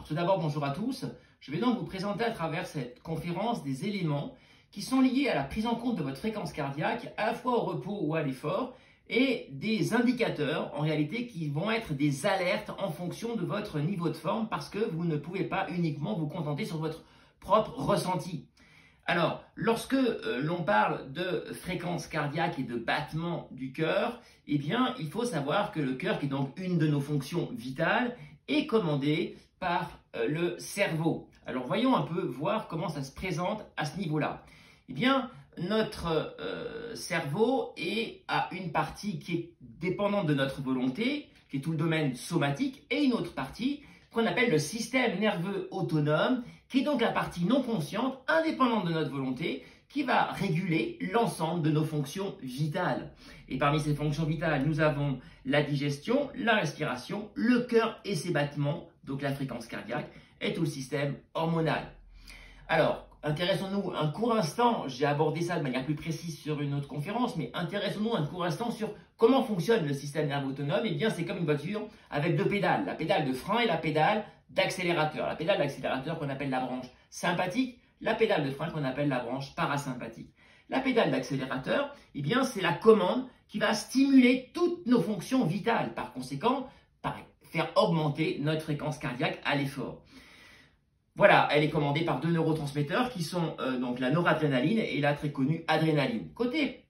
Alors tout d'abord, bonjour à tous. Je vais donc vous présenter à travers cette conférence des éléments qui sont liés à la prise en compte de votre fréquence cardiaque, à la fois au repos ou à l'effort, et des indicateurs en réalité qui vont être des alertes en fonction de votre niveau de forme parce que vous ne pouvez pas uniquement vous contenter sur votre propre ressenti. Alors, lorsque l'on parle de fréquence cardiaque et de battement du cœur, eh bien, il faut savoir que le cœur, qui est donc une de nos fonctions vitales, est commandé par le cerveau. Alors, voyons un peu voir comment ça se présente à ce niveau-là. Eh bien, notre cerveau a une partie qui est dépendante de notre volonté, qui est tout le domaine somatique, et une autre partie qu'on appelle le système nerveux autonome, qui est donc la partie non consciente, indépendante de notre volonté, qui va réguler l'ensemble de nos fonctions vitales. Et parmi ces fonctions vitales, nous avons la digestion, la respiration, le cœur et ses battements, donc la fréquence cardiaque, et tout le système hormonal. Alors, intéressons-nous un court instant, j'ai abordé ça de manière plus précise sur une autre conférence, mais intéressons-nous un court instant sur comment fonctionne le système nerveux autonome. Eh bien, c'est comme une voiture avec deux pédales, la pédale de frein et la pédale d'accélérateur. La pédale d'accélérateur qu'on appelle la branche sympathique, la pédale de frein qu'on appelle la branche parasympathique. La pédale d'accélérateur, eh bien, c'est la commande qui va stimuler toutes nos fonctions vitales. Par conséquent, faire augmenter notre fréquence cardiaque à l'effort. Voilà, elle est commandée par deux neurotransmetteurs qui sont donc la noradrénaline et la très connue adrénaline. Côté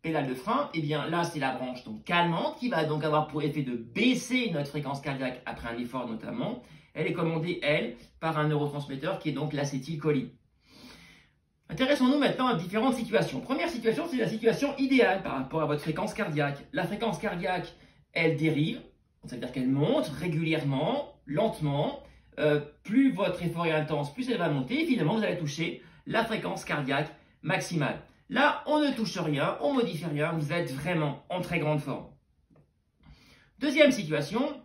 pédale de frein, eh bien là c'est la branche donc calmante qui va donc avoir pour effet de baisser notre fréquence cardiaque après un effort notamment. Elle est commandée, elle, par un neurotransmetteur qui est donc l'acétylcholine. Intéressons-nous maintenant à différentes situations. Première situation, c'est la situation idéale par rapport à votre fréquence cardiaque. La fréquence cardiaque, elle dérive, c'est-à-dire qu'elle monte régulièrement, lentement. Plus votre effort est intense, plus elle va monter. Et finalement, vous allez toucher la fréquence cardiaque maximale. Là, on ne touche rien, on ne modifie rien. Vous êtes vraiment en très grande forme. Deuxième situation,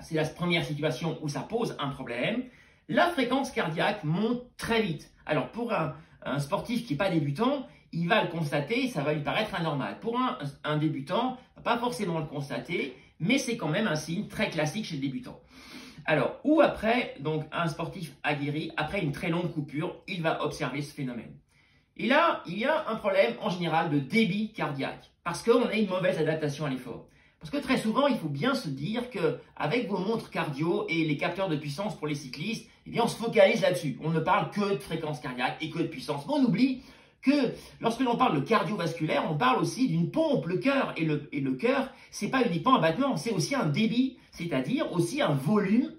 c'est la première situation où ça pose un problème. La fréquence cardiaque monte très vite. Alors, pour un sportif qui n'est pas débutant, il va le constater, ça va lui paraître anormal. Pour un débutant, il ne va pas forcément le constater, mais c'est quand même un signe très classique chez le débutant. Alors, ou après, donc un sportif aguerri, après une très longue coupure, il va observer ce phénomène. Et là, il y a un problème en général de débit cardiaque, parce qu'on a une mauvaise adaptation à l'effort. Parce que très souvent, il faut bien se dire qu'avec vos montres cardio et les capteurs de puissance pour les cyclistes, eh bien, on se focalise là-dessus. On ne parle que de fréquence cardiaque et que de puissance. Mais on oublie que lorsque l'on parle de cardiovasculaire, on parle aussi d'une pompe, le cœur. Et le cœur, c'est pas uniquement un battement, c'est aussi un débit, c'est-à-dire aussi un volume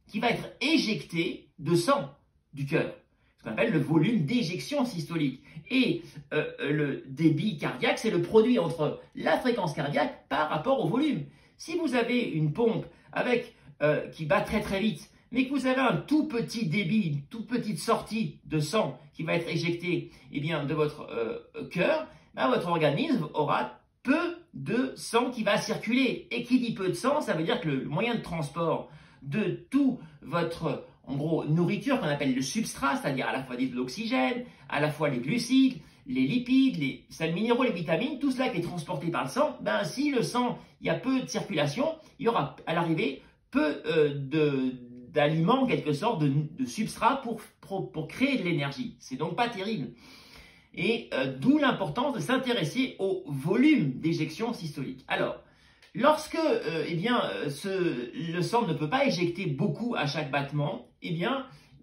qui va être éjecté de sang du cœur. Ce qu'on appelle le volume d'éjection systolique. Et le débit cardiaque, c'est le produit entre la fréquence cardiaque par rapport au volume. Si vous avez une pompe qui bat très très vite, mais que vous avez un tout petit débit, une toute petite sortie de sang qui va être éjectée de votre cœur, votre organisme aura peu de sang qui va circuler. Et qui dit peu de sang, ça veut dire que le moyen de transport de tout votre, en gros, nourriture qu'on appelle le substrat, c'est-à-dire à la fois de l'oxygène, à la fois les glucides, les lipides, les sels minéraux, les vitamines, tout cela qui est transporté par le sang, si le sang, il y a peu de circulation, il y aura à l'arrivée peu d'aliments, en quelque sorte, de substrat pour créer de l'énergie. C'est donc pas terrible. Et d'où l'importance de s'intéresser au volume d'éjection systolique. Alors, lorsque le sang ne peut pas éjecter beaucoup à chaque battement,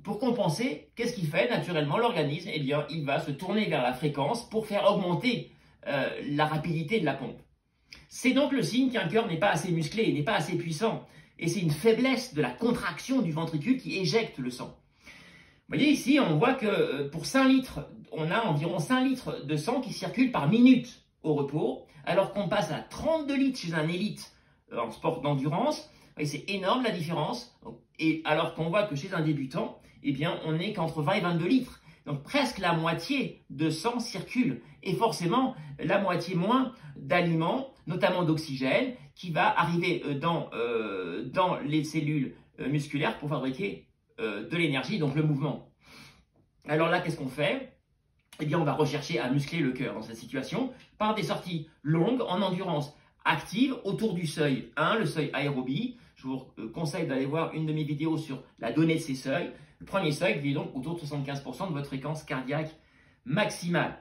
pour compenser, qu'est-ce qu'il fait naturellement l'organisme? Il va se tourner vers la fréquence pour faire augmenter la rapidité de la pompe. C'est donc le signe qu'un cœur n'est pas assez musclé, n'est pas assez puissant. Et c'est une faiblesse de la contraction du ventricule qui éjecte le sang. Vous voyez ici, on voit que pour 5 litres, on a environ 5 litres de sang qui circulent par minute au repos, alors qu'on passe à 32 litres chez un élite en sport d'endurance. C'est énorme la différence. Et alors qu'on voit que chez un débutant, on n'est qu'entre 20 et 22 litres. Donc presque la moitié de sang circule. Et forcément, la moitié moins d'aliments, notamment d'oxygène, qui va arriver dans les cellules musculaires pour fabriquer de l'énergie, donc le mouvement. Alors là, qu'est-ce qu'on fait? On va rechercher à muscler le cœur dans cette situation par des sorties longues en endurance active autour du seuil 1, le seuil aérobie, je vous conseille d'aller voir une de mes vidéos sur la donnée de ces seuils. Le premier seuil qui est donc autour de 75% de votre fréquence cardiaque maximale.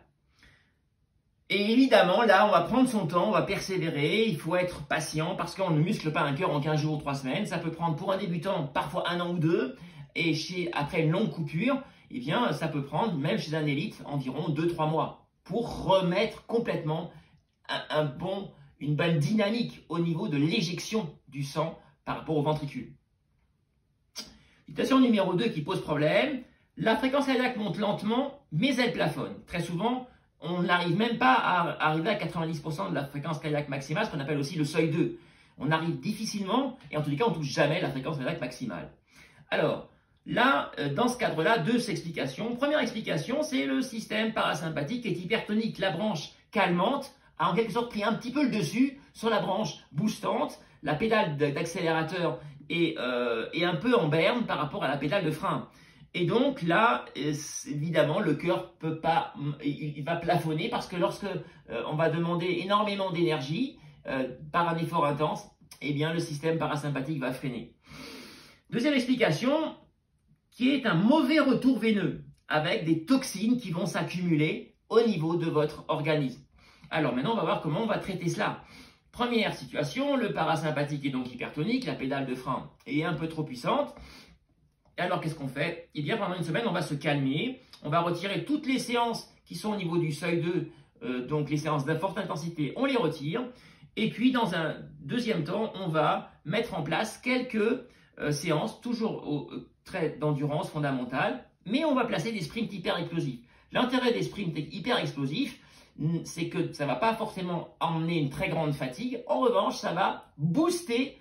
Et évidemment, là, on va prendre son temps, on va persévérer, il faut être patient parce qu'on ne muscle pas un cœur en 15 jours ou 3 semaines. Ça peut prendre pour un débutant parfois 1 an ou 2. Et après une longue coupure, eh bien, ça peut prendre, même chez un élite, environ 2-3 mois pour remettre complètement une bonne dynamique au niveau de l'éjection du sang par rapport au ventricule. Situation numéro 2 qui pose problème, la fréquence cardiaque monte lentement, mais elle plafonne. Très souvent, on n'arrive même pas à arriver à 90% de la fréquence cardiaque maximale, ce qu'on appelle aussi le seuil 2. On arrive difficilement, et en tous les cas, on ne touche jamais la fréquence cardiaque maximale. Alors, là, dans ce cadre-là, 2 explications. Première explication, c'est le système parasympathique qui est hypertonique. La branche calmante a en quelque sorte pris un petit peu le dessus sur la branche boostante. La pédale d'accélérateur est un peu en berne par rapport à la pédale de frein. Et donc là, évidemment, le cœur peut pas, il va plafonner parce que lorsque on va demander énormément d'énergie par un effort intense, eh bien le système parasympathique va freiner. Deuxième explication, qui est un mauvais retour veineux avec des toxines qui vont s'accumuler au niveau de votre organisme. Alors maintenant, on va voir comment on va traiter cela. Première situation, le parasympathique est donc hypertonique, la pédale de frein est un peu trop puissante. Et alors, qu'est-ce qu'on fait? Eh bien, pendant une semaine, on va se calmer. On va retirer toutes les séances qui sont au niveau du seuil 2, donc les séances de forte intensité, on les retire. Et puis, dans un deuxième temps, on va mettre en place quelques séances, toujours au trait d'endurance fondamentale, mais on va placer des sprints hyper explosifs. L'intérêt des sprints hyper explosifs, c'est que ça ne va pas forcément emmener une très grande fatigue. En revanche, ça va booster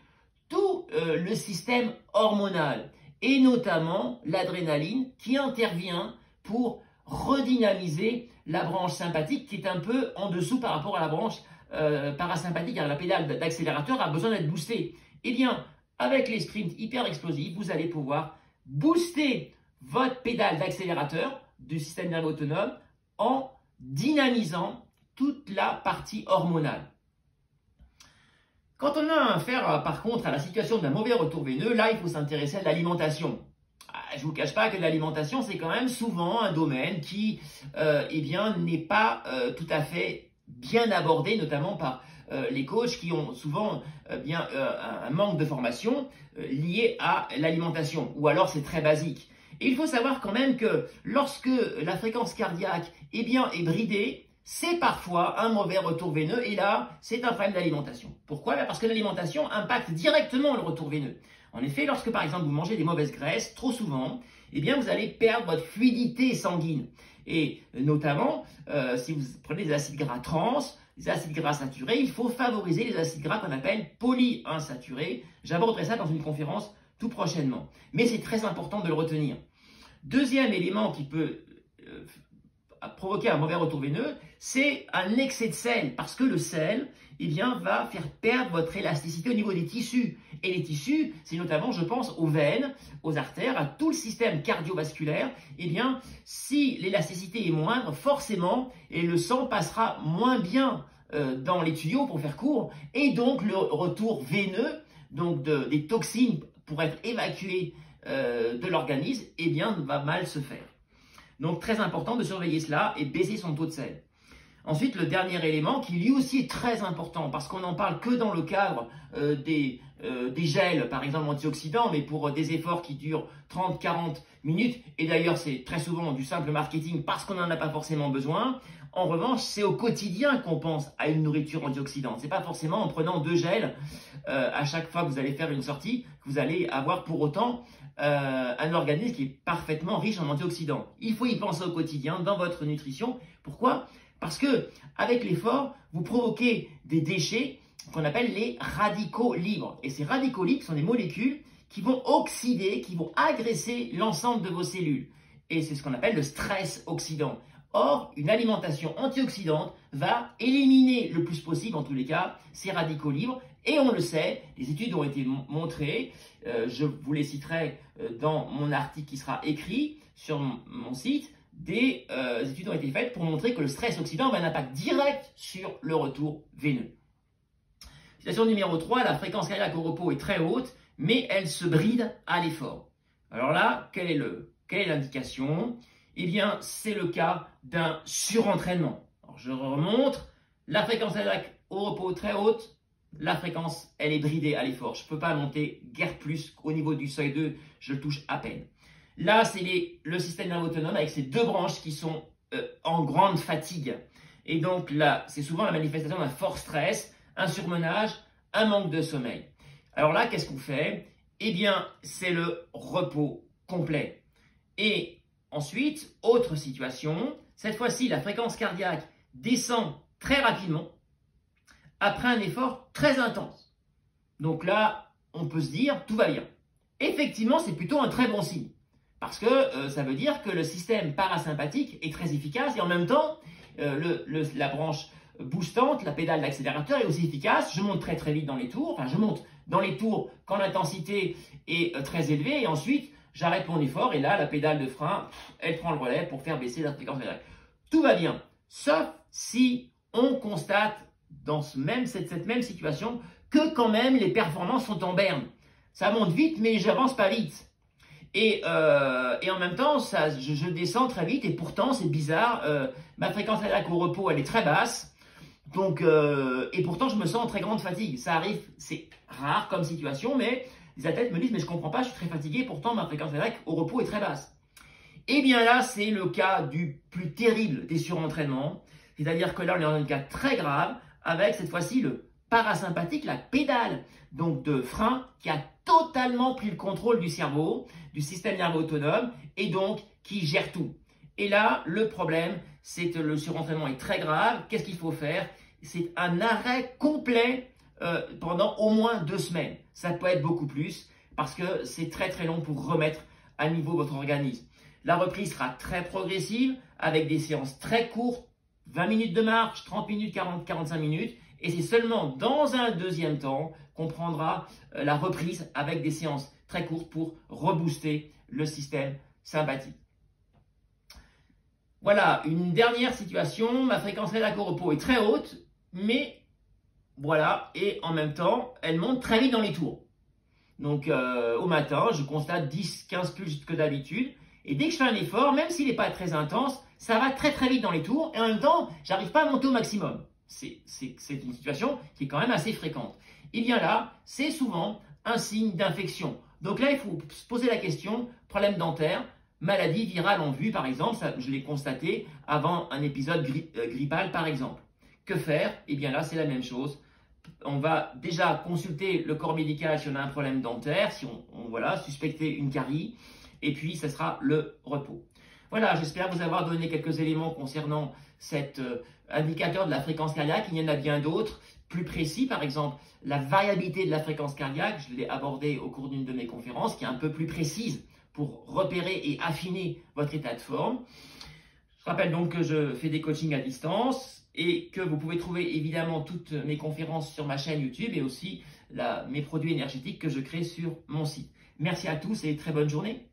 tout le système hormonal, et notamment l'adrénaline qui intervient pour redynamiser la branche sympathique qui est un peu en dessous par rapport à la branche parasympathique. La pédale d'accélérateur a besoin d'être boostée. Eh bien, avec les sprints hyper explosifs, vous allez pouvoir booster votre pédale d'accélérateur du système nerveux autonome en dynamisant toute la partie hormonale. Quand on a affaire, par contre, à la situation d'un mauvais retour veineux, là, il faut s'intéresser à l'alimentation. Je ne vous cache pas que l'alimentation, c'est quand même souvent un domaine qui eh bien, n'est pas tout à fait bien abordé, notamment par les coachs qui ont souvent un manque de formation lié à l'alimentation, ou alors c'est très basique. Et il faut savoir quand même que lorsque la fréquence cardiaque eh bien, est bridée, c'est parfois un mauvais retour veineux, et là, c'est un problème d'alimentation. Pourquoi? Parce que l'alimentation impacte directement le retour veineux. En effet, lorsque par exemple vous mangez des mauvaises graisses, trop souvent, eh bien vous allez perdre votre fluidité sanguine. Et notamment, si vous prenez des acides gras trans, des acides gras saturés, il faut favoriser les acides gras qu'on appelle polyinsaturés. J'aborderai ça dans une conférence tout prochainement. Mais c'est très important de le retenir. Deuxième élément qui peut provoquer un mauvais retour veineux, c'est un excès de sel, parce que le sel eh bien, va faire perdre votre élasticité au niveau des tissus. Et les tissus, c'est notamment, je pense, aux veines, aux artères, à tout le système cardiovasculaire. Eh bien, si l'élasticité est moindre, forcément, et le sang passera moins bien dans les tuyaux, pour faire court, et donc le retour veineux, donc des toxines pour être évacuées de l'organisme, eh bien, va mal se faire. Donc, très important de surveiller cela et baisser son taux de sel. Ensuite, le dernier élément qui lui aussi est très important parce qu'on n'en parle que dans le cadre des gels, par exemple antioxydants, mais pour des efforts qui durent 30-40 minutes. Et d'ailleurs, c'est très souvent du simple marketing parce qu'on n'en a pas forcément besoin. En revanche, c'est au quotidien qu'on pense à une nourriture antioxydante. Ce n'est pas forcément en prenant 2 gels à chaque fois que vous allez faire une sortie que vous allez avoir pour autant un organisme qui est parfaitement riche en antioxydants. Il faut y penser au quotidien dans votre nutrition. Pourquoi? Parce que avec l'effort, vous provoquez des déchets qu'on appelle les radicaux libres. Et ces radicaux libres sont des molécules qui vont oxyder, qui vont agresser l'ensemble de vos cellules. Et c'est ce qu'on appelle le stress oxydant. Or, une alimentation antioxydante va éliminer le plus possible, en tous les cas, ces radicaux libres. Et on le sait, les études ont été montrées, je vous les citerai dans mon article qui sera écrit sur mon site, des études ont été faites pour montrer que le stress oxydant a un impact direct sur le retour veineux. Situation numéro 3, la fréquence cardiaque au repos est très haute, mais elle se bride à l'effort. Alors là, quelle est l'indication? Eh bien, c'est le cas d'un surentraînement. Alors, je remonte, la fréquence cardiaque au repos très haute, la fréquence, elle est bridée à l'effort. Je ne peux pas monter guère plus au niveau du seuil 2, je le touche à peine. Là, c'est le système nerveux autonome avec ces deux branches qui sont en grande fatigue. Et donc là, c'est souvent la manifestation d'un fort stress, un surmenage, un manque de sommeil. Alors là, qu'est-ce qu'on fait? Eh bien, c'est le repos complet. Et ensuite, autre situation, cette fois-ci, la fréquence cardiaque descend très rapidement après un effort très intense. Donc là, on peut se dire, tout va bien. Effectivement, c'est plutôt un très bon signe. Parce que ça veut dire que le système parasympathique est très efficace et en même temps, la branche boostante, la pédale d'accélérateur est aussi efficace. Je monte très très vite dans les tours. Enfin, je monte dans les tours quand l'intensité est très élevée et ensuite, j'arrête mon effort et là, la pédale de frein, elle prend le relais pour faire baisser la fréquence cardiaque. Tout va bien, sauf si on constate dans cette même situation que quand même les performances sont en berne. Ça monte vite, mais j'avance pas vite. Et en même temps, je descends très vite et pourtant, c'est bizarre, ma fréquence cardiaque au repos, elle est très basse. Donc, et pourtant, je me sens en très grande fatigue. Ça arrive, c'est rare comme situation, mais les athlètes me disent, mais je comprends pas, je suis très fatigué, pourtant ma fréquence cardiaque au repos est très basse. Et bien là, c'est le cas du plus terrible des surentraînements. C'est-à-dire que là, on est dans un cas très grave, avec cette fois-ci le parasympathique, la pédale donc de frein qui a totalement pris le contrôle du cerveau, du système nerveux autonome, et donc qui gère tout. Et là, le problème, c'est que le surentraînement est très grave. Qu'est-ce qu'il faut faire? C'est un arrêt complet pendant au moins 2 semaines. Ça peut être beaucoup plus parce que c'est très très long pour remettre à niveau votre organisme. La reprise sera très progressive avec des séances très courtes, 20 minutes de marche, 30 minutes, 40, 45 minutes. Et c'est seulement dans un deuxième temps qu'on prendra la reprise avec des séances très courtes pour rebooster le système sympathique. Voilà, une dernière situation, ma fréquence cardiaque au repos est très haute, mais voilà, et en même temps, elle monte très vite dans les tours. Donc au matin, je constate 10-15 plus que d'habitude, et dès que je fais un effort, même s'il n'est pas très intense, ça va très très vite dans les tours, et en même temps, j'arrive pas à monter au maximum. C'est une situation qui est quand même assez fréquente. Et bien là, c'est souvent un signe d'infection. Donc là, il faut se poser la question, problème dentaire, maladie virale en vue, par exemple, ça, je l'ai constaté avant un épisode grippal, par exemple. Que faire? Eh bien là, c'est la même chose. On va déjà consulter le corps médical si on a un problème dentaire, si voilà, suspecter une carie, et puis ce sera le repos. Voilà, j'espère vous avoir donné quelques éléments concernant cet indicateur de la fréquence cardiaque. Il y en a bien d'autres, plus précis, par exemple la variabilité de la fréquence cardiaque, je l'ai abordé au cours d'une de mes conférences, qui est un peu plus précise pour repérer et affiner votre état de forme. Je rappelle donc que je fais des coachings à distance et que vous pouvez trouver évidemment toutes mes conférences sur ma chaîne YouTube et aussi mes produits énergétiques que je crée sur mon site. Merci à tous et très bonne journée.